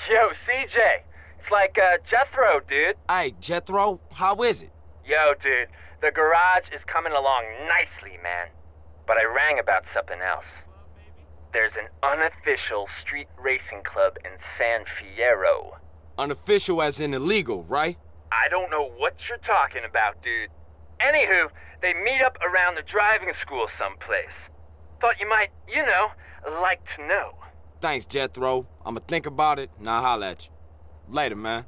Yo, CJ, it's like, Jethro, dude. Hey, Jethro, how is it? Yo, dude, the garage is coming along nicely, man. But I rang about something else. There's an unofficial street racing club in San Fierro. Unofficial as in illegal, right? I don't know what you're talking about, dude. Anywho, they meet up around the driving school someplace. Thought you might, you know, like to know. Thanks, Jethro. I'ma think about it, and I'll holler at you. Later, man.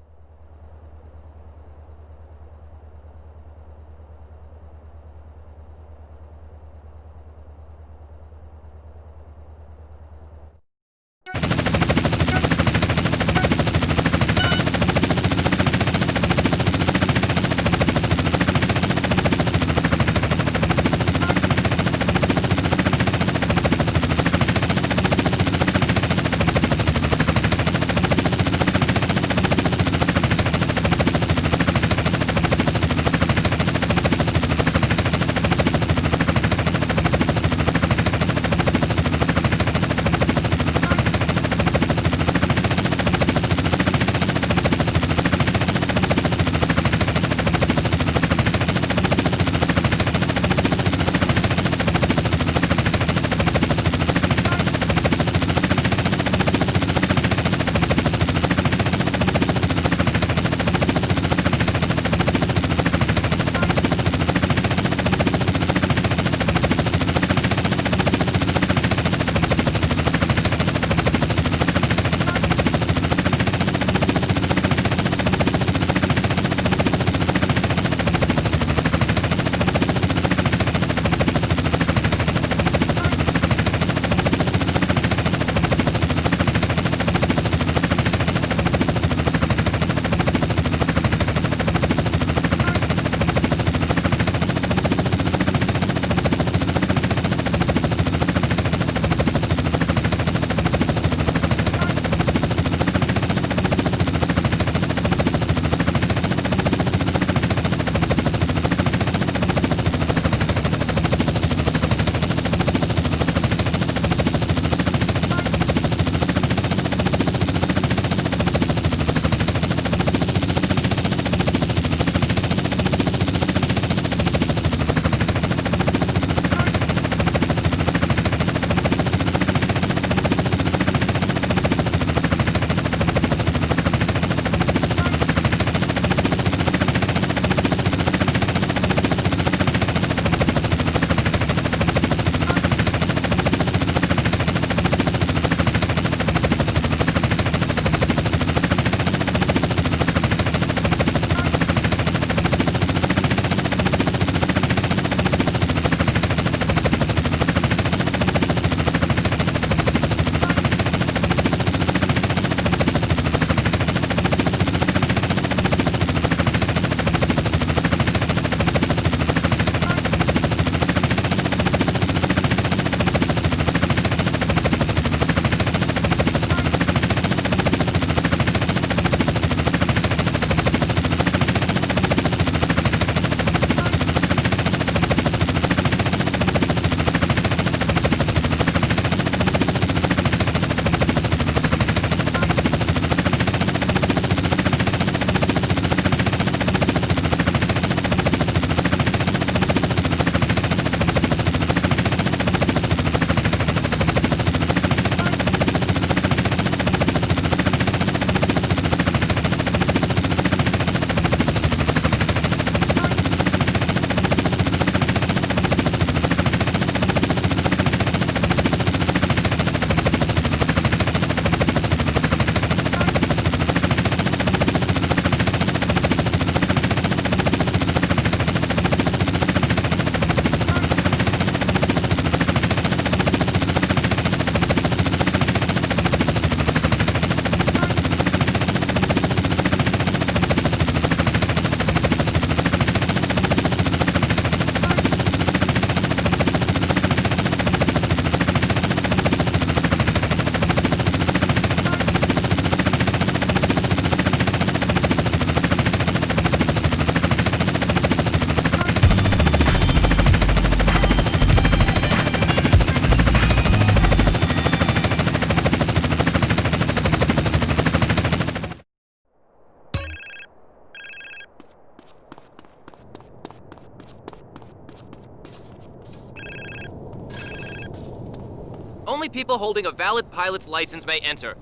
Only people holding a valid pilot's license may enter.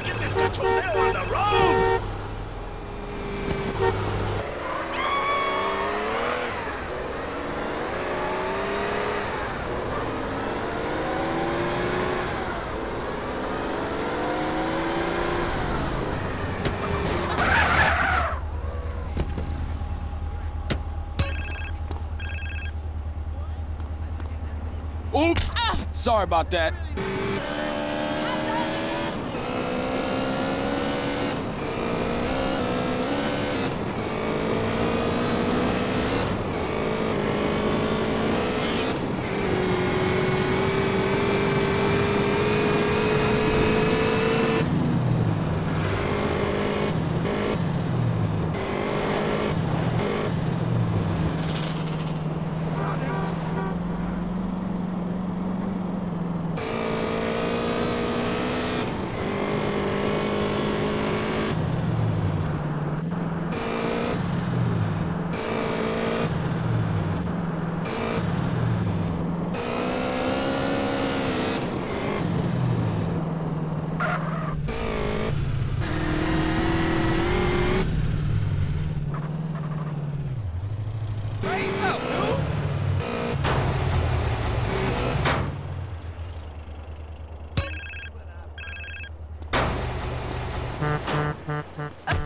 Get this cachondeo on the road! Oops! Sorry about that.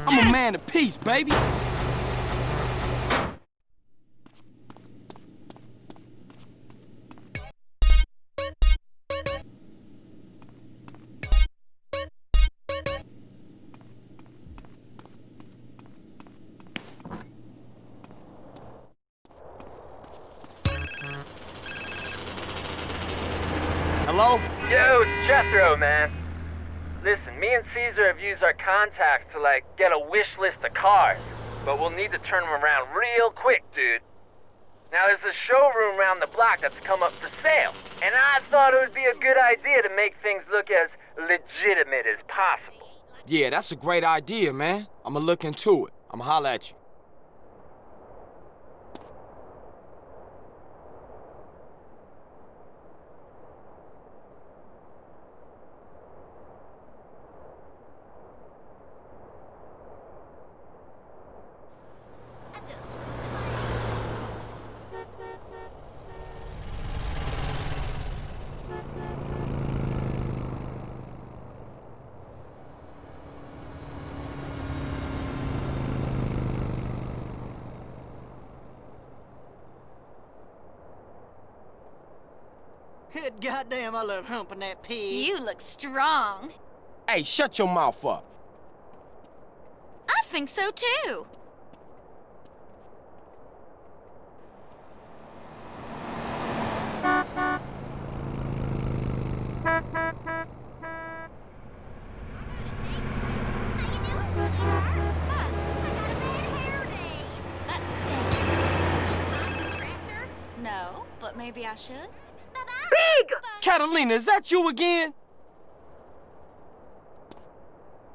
I'm a man of peace, baby. Hello? Yo, it's Jethro, man. Listen, me and Caesar have used our contacts to, get a wish list of cars. But we'll need to turn them around real quick, dude. Now, there's a showroom around the block that's come up for sale. And I thought it would be a good idea to make things look as legitimate as possible. Yeah, that's a great idea, man. I'ma look into it. I'ma holler at you. Good goddamn, I love humping that pig. You look strong. Hey, shut your mouth up. I think so too. No, but maybe I should. Big! Catalina, is that you again?